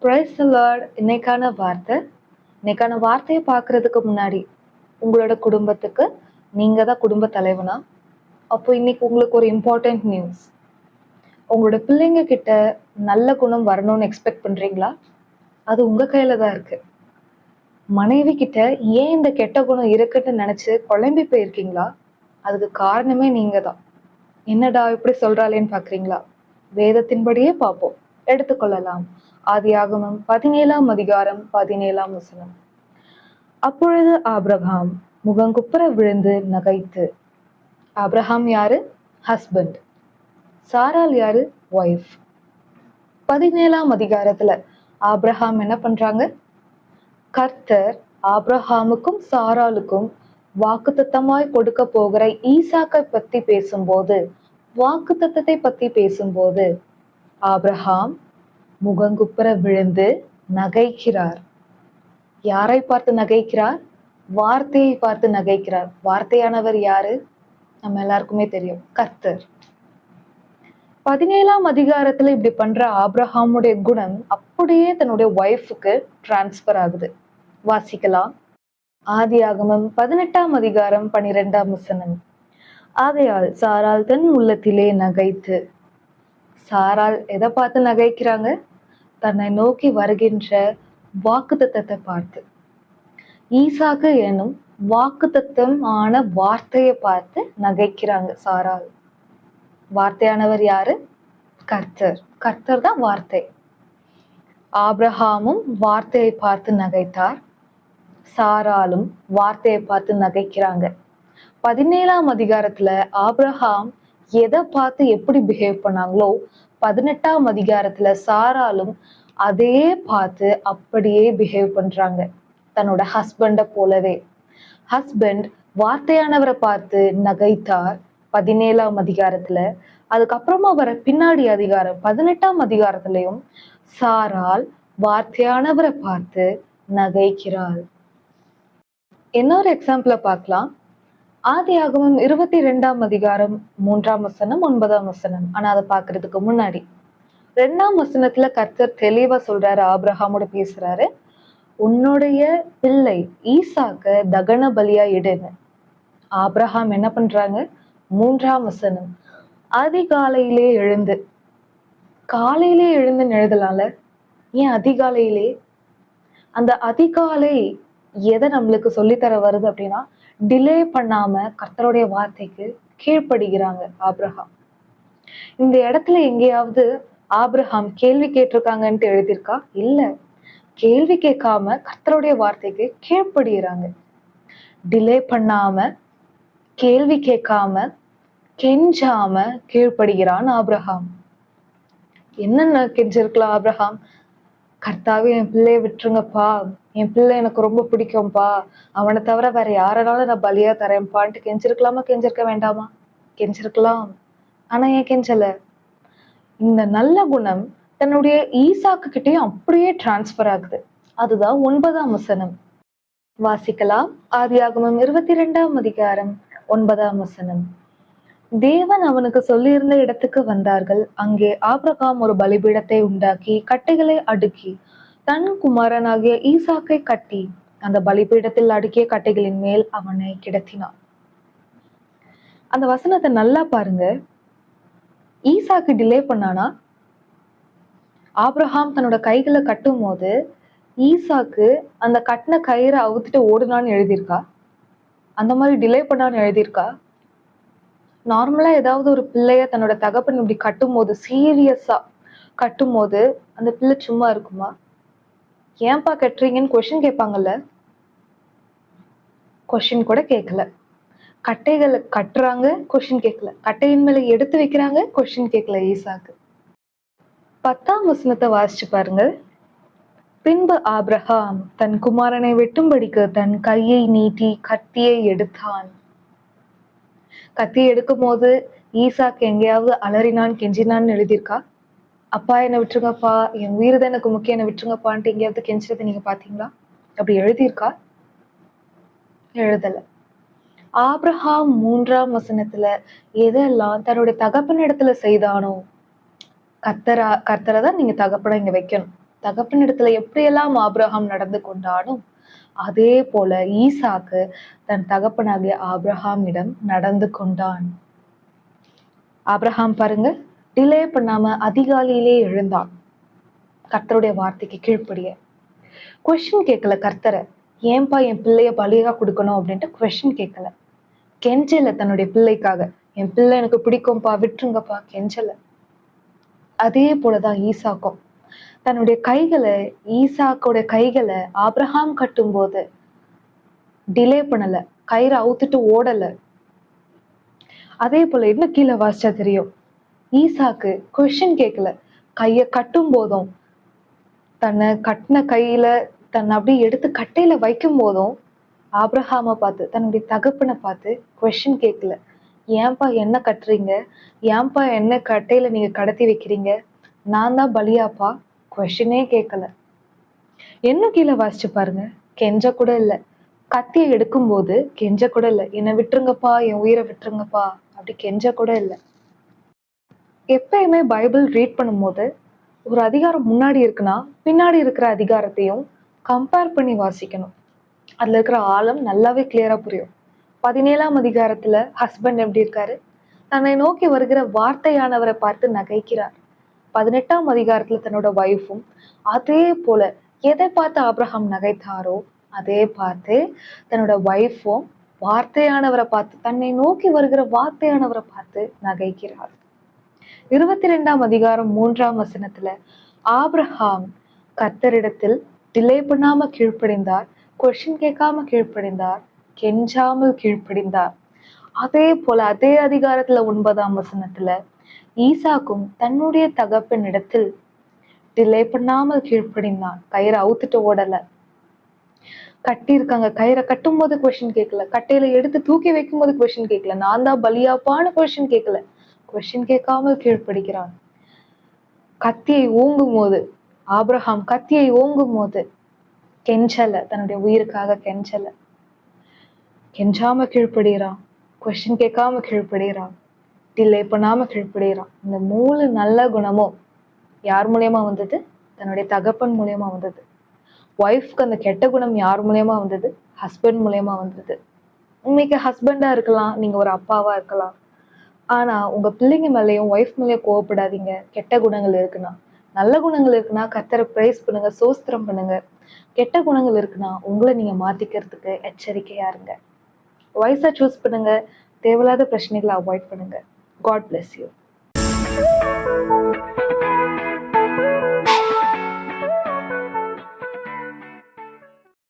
Praise the Lord. இன்னைக்கான வார்த்தையை பார்க்கறதுக்கு முன்னாடி உங்களோட குடும்பத்துக்கு நீங்கள் தான் குடும்ப தலைவனா? அப்போ இன்னைக்கு உங்களுக்கு ஒரு இம்பார்ட்டண்ட் நியூஸ். உங்களோட பிள்ளைங்க கிட்ட நல்ல குணம் வரணும்னு எக்ஸ்பெக்ட் பண்ணுறீங்களா? அது உங்கள் கையில் தான் இருக்கு. மனைவி கிட்ட ஏன் இந்த கெட்ட குணம் இருக்குன்னு நினச்சி குழம்பி போயிருக்கீங்களா? அதுக்கு காரணமே நீங்கள் தான். என்னடா இப்படி சொல்கிறாளேன்னு பார்க்குறீங்களா? வேதத்தின்படியே பார்ப்போம். எடுத்துக்கொள்ளலாம். ஆதியாகமம் 17ஆம் அதிகாரம் 17ஆம் வசனம். அப்பொழுது ஆபிரகாம் முகங்குப்புற விழுந்து நகைத்து. ஆபிரகாம் யாரு? ஹஸ்பண்ட். சாராள் யாரு? ஒய்ஃப். 17ஆம் அதிகாரத்துல ஆபிரகாம் என்ன பண்றாங்க? கர்த்தர் ஆபிரகாமுக்கும் சாராளுக்கும் வாக்குத்தத்தமாய் கொடுக்க போகிற ஈசாக்கை பத்தி பேசும்போது, வாக்குத்தத்தத்தை பத்தி பேசும்போது ஆபிரகாம் முகங்குப்புற விழுந்து நகைக்கிறார். யாரை பார்த்து நகைக்கிறார்? வார்த்தையை பார்த்து நகைக்கிறார். வார்த்தையானவர் யாரு? நம்ம எல்லாருக்குமே தெரியும், கர்த்தர். 17ஆம் அதிகாரத்துல இப்படி பண்ற ஆபிரகாமுடைய குணம் அப்படியே தன்னுடைய ஒய்ஃபுக்கு டிரான்ஸ்பர் ஆகுது. வாசிக்கலாம். ஆதியாகமம் 18ஆம் அதிகாரம் 12ஆம் வசனம். ஆகையால் சாராள் தன் உள்ளத்திலே நகைத்து. சாராள் எதை பார்த்து நகைக்கிறாங்க? தன்னை நோக்கி வருகின்ற வாக்குத்தத்தத்தை பார்த்து. ஈசாக்கு எனும் வாக்குத்தத்தம் ஆன வார்த்தையை பார்த்து நகைக்கிறாங்க சாராள். வார்த்தையானவர் யாரு? கர்த்தர். கர்த்தர் தான் வார்த்தை. ஆபிரகாமும் வார்த்தையை பார்த்து நகைத்தார். சாராளும் வார்த்தையை பார்த்து நகைக்கிறாங்க. 17ஆம் அதிகாரத்துல ஆபிரகாம் எதை பார்த்து எப்படி பிஹேவ் பண்ணாங்களோ 18ஆம் அதிகாரத்துல சாராளும் அதே பார்த்து அப்படியே பிஹேவ் பண்றாங்க, தன்னோட ஹஸ்பண்டை போலவே. ஹஸ்பண்ட் வார்த்தையானவரை பார்த்து நகைத்தார் 17ஆம் அதிகாரத்துல. அதுக்கப்புறமா வர பின்னாடி அதிகாரம் 18ஆம் அதிகாரத்திலையும் சாராள் வார்த்தையானவரை பார்த்து நகைக்கிறாள். இன்னொரு எக்ஸாம்பிள பார்க்கலாம். ஆதியாகமம் 22ஆம் அதிகாரம் 3ஆம் வசனம் 9ஆம் வசனம். ஆனா அதை பார்க்கறதுக்கு முன்னாடி 2ஆம் வசனத்துல கர்த்தர் தெளிவா சொல்றாரு, ஆபிரகாமோட பேசுறாரு, உன்னுடைய பிள்ளை ஈசாக்க தகன பலியா இடுன்னு. ஆபிரகாம் என்ன பண்றாங்க? 3ஆம் வசனம். அதிகாலையிலே எழுந்து. காலையிலே எழுந்துன்னு எழுதலாம்ல, ஏன் அதிகாலையிலே? அந்த அதிகாலை எதை நம்மளுக்கு சொல்லித்தர வருது அப்படின்னா, டிலே பண்ணாம கர்த்தருடைய வார்த்தைக்கு கீழ்ப்படுகிறாங்க ஆபிரகாம். இந்த இடத்துல எங்கேயாவது ஆபிரகாம் கேள்வி கேட்டிருக்காங்கன்ட்டு எழுதியிருக்கா? இல்ல. கேள்வி கேட்காம கர்த்தருடைய வார்த்தைக்கு கீழ்ப்படுகிறாங்க. டிலே பண்ணாம, கேள்வி கேட்காம, கெஞ்சாம கீழ்ப்படுகிறான் ஆபிரகாம். என்னென்ன கெஞ்சிருக்கலாம் ஆபிரகாம்? கர்த்தாவே என் பிள்ளைய விட்டுருங்கப்பா, என் பிள்ளை எனக்கு ரொம்ப பிடிக்கும்பா, அவனை தவிர வேற யாரனாலும் நான் பலியா தரேன்பான்ட்டு கெஞ்சிருக்கலாமா? கெஞ்சிருக்க வேண்டாமா? கெஞ்சிருக்கலாம். ஆனா ஏன் கெஞ்சல? இந்த நல்ல குணம் தன்னுடைய ஈசாக்கு கிட்டேயும் அப்படியே டிரான்ஸ்பர் ஆகுது. அதுதான் 9ஆம் வசனம். வாசிக்கலாம். ஆதியாகமம் 22ஆம் அதிகாரம் 9ஆம் வசனம். தேவன் அவனுக்கு சொல்லியிருந்த இடத்துக்கு வந்தார்கள். அங்கே ஆபிரகாம் ஒரு பலிபீடத்தை உண்டாக்கி கட்டைகளை அடுக்கி தன் குமாரனாகிய ஈசாக்கை கட்டி அந்த பலிபீடத்தில் அடுக்கிய கட்டைகளின் மேல் அவனை கிடத்தினான். அந்த வசனத்தை நல்லா பாருங்க. ஈசாக்கு டிலே பண்ணானா? ஆபிரகாம் தன்னோட கைகளை கட்டும் போது ஈசாக்கு அந்த கட்டின கயிறை அவுத்துட்டு ஓடுனான்னு எழுதியிருக்கா? அந்த மாதிரி டிலே பண்ணான்னு எழுதியிருக்கா? நார்மலா ஏதாவது ஒரு பிள்ளைய தன்னோட தகப்பன் இப்படி கட்டும் போது, சீரியஸா கட்டும் போது அந்த பிள்ளை சும்மா இருக்குமா? ஏன்பா கட்டுறீங்கன்னு கொஸ்டின் கேட்பாங்கல்ல? கொஸ்டின் கூட கேட்கல. கட்டைகளை கட்டுறாங்க, கொஸ்டின் கேட்கல. கட்டையின் மேல எடுத்து வைக்கிறாங்க, கொஸ்டின் கேட்கல ஈசாக்கு. 10ஆம் வசனத்தை வாசிச்சு பாருங்க. பின்பு ஆபிரகாம் தன் குமாரனை வெட்டும்படிக்கு தன் கையை நீட்டி கத்தியை எடுத்தான். கத்தியை எடுக்கும் போது ஈசாக்கு எங்கேயாவது அலறினான், கெஞ்சினான்னு எழுதியிருக்கா? அப்பா என்னை விட்டுருங்கப்பா, என் உயிர் தான் எனக்கு முக்கியம், என்னை விட்டுருங்கப்பான்ட்டு எங்கேயாவது கெஞ்சிறதை நீங்க பாத்தீங்களா? அப்படி எழுதியிருக்கா? எழுதல. ஆபிரகாம் 3ஆம் வசனத்துல எதெல்லாம் தன்னுடைய தகப்பன் இடத்துல செய்தானோ, கர்த்தரை தான் நீங்க தகப்பனை இங்க வைக்கணும். தகப்பனிடத்துல எப்படியெல்லாம் ஆபிரகாம் நடந்து கொண்டானோ அதே போல ஈசாக்கு தன் தகப்பனாகிய ஆபிரகாமிடம் நடந்து கொண்டான். ஆபிரகாம் பாருங்க, டிலே பண்ணாம அதிகாலையிலே எழுந்தான். கர்த்தருடைய வார்த்தைக்கு கீழ்ப்படிய கொஸ்டின் கேட்கல. கர்த்தரை ஏன்பா என் பிள்ளைய பலியா கொடுக்கணும் அப்படின்ட்டு கொஸ்டின் கேட்கல. கெஞ்சல தன்னுடைய பிள்ளைக்காக, என் பிள்ளை எனக்கு பிடிக்கும்பா, விட்டுருங்கப்பா, கெஞ்சல. அதே போலதான் ஈசாக்கும் தன்னுடைய கைகளை, ஈசாக்கோட கைகளை ஆபிரகாம் கட்டும் போது டிலே பண்ணல, கயிறை அவுத்துட்டு ஓடல. அதே போல இன்னும் கீழே வாசிச்சா தெரியும், ஈசாக்கு கொஸ்டின் கேட்கல. கைய கட்டும் போதும், தன்னை கட்டின கையில தன்னை அப்படியே எடுத்து கட்டையில வைக்கும் போதும் ஆபிரகாம பார்த்து, தன்னுடைய தகப்பனை பார்த்து கொஸ்டின் கேட்கல. ஏன்பா என்ன கட்டுறீங்க, ஏன்பா என்ன கட்டையில நீங்க கடத்தி வைக்கிறீங்க, நான் தான் பலியாப்பா, கொஸ்டினே கேட்கல. என்ன கீழே வாசிச்சு பாருங்க, கெஞ்ச கூட இல்லை. கத்தியை எடுக்கும் போது கெஞ்ச கூட இல்லை, என்னை விட்டுருங்கப்பா, என் உயிரை விட்டுருங்கப்பா, அப்படி கெஞ்ச கூட இல்லை. எப்பயுமே பைபிள் ரீட் பண்ணும்போது ஒரு அதிகாரம் முன்னாடி இருக்குன்னா பின்னாடி இருக்கிற அதிகாரத்தையும் கம்பேர் பண்ணி வாசிக்கணும். அதுல இருக்கிற ஆழம் நல்லாவே கிளியரா புரியும். 17ஆம் அதிகாரத்துல ஹஸ்பண்ட் எப்படி இருக்காரு, தன்னை நோக்கி வருகிற வார்த்தையானவரை பார்த்து நகைக்கிறார். 18ஆம் அதிகாரத்துல தன்னோட வைஃபும் அதே போல எதை பார்த்து ஆபிரகாம் நகைத்தாரோ அதே பார்த்து தன்னோட வைஃபும் வார்த்தையானவரை பார்த்து, தன்னை நோக்கி வருகிற வார்த்தையானவரை பார்த்து நகைக்கிறார். 22ஆம் அதிகாரம் 3ஆம் வசனத்துல ஆபிரகாம் கர்த்தரிடத்தில் டிலே பண்ணாம கீழ்ப்படிந்தார், கொஸ்டின் கேட்காம கீழ்ப்படிந்தார், கெஞ்சாமல் கீழ்ப்படிந்தார். அதே போல அதே அதிகாரத்துல 9ஆம் வசனத்துல ஈசாக்கும் தன்னுடைய தகப்பன் இடத்தில் டிலே பண்ணாமல் கீழ்ப்படிந்தான், கயிறை அவுத்துட்டு ஓடல. கட்டி இருக்காங்க, கயிறை கட்டும் போது கொஸ்டின் கேட்கல, கட்டையில எடுத்து தூக்கி வைக்கும் போது கொஸ்டின் கேட்கல, நான் தான் பலியாப்பான்னு கொஸ்டின் கேட்கல, கொஸ்டின் கேட்காமல் கீழ்ப்படிக்கிறான். கத்தியை ஓங்கும் போது, ஆபிரகாம் கத்தியை ஓங்கும் போது கெஞ்சல, தன்னுடைய உயிருக்காக கெஞ்சல, கெஞ்சாம கீழ்ப்படுகிறான், கொஸ்டின் கேட்காம கீழ்ப்படுகிறான், டிலே பண்ணாம கீழ்ப்படுகிறான். இந்த 3 நல்ல குணமும் யார் மூலியமா வந்தது? தன்னுடைய தகப்பன் மூலியமா வந்தது. ஒய்ஃப்க்கு அந்த கெட்ட குணம் யார் மூலியமா வந்தது? ஹஸ்பண்ட் மூலியமா வந்தது. இன்னைக்கு ஹஸ்பண்டா இருக்கலாம், நீங்க ஒரு அப்பாவா இருக்கலாம். ஆனா உங்க பிள்ளைங்க மேலேயும் ஒய்ஃப் மேலேயும் கோவப்படாதீங்க. கெட்ட குணங்கள் இருக்குன்னா, நல்ல குணங்கள் இருக்குன்னா கர்த்தரை பிரைஸ் பண்ணுங்க, சோஸ்திரம் பண்ணுங்க. கெட்ட குணங்கள் இருக்குன்னா உங்களை நீங்க மாத்திக்கிறதுக்கு எச்சரிக்கையா இருங்க. வாய்ஸா சூஸ் பண்ணுங்க. தேவையில்லாத பிரச்சனைகளை அவாய்ட் பண்ணுங்க. God bless you.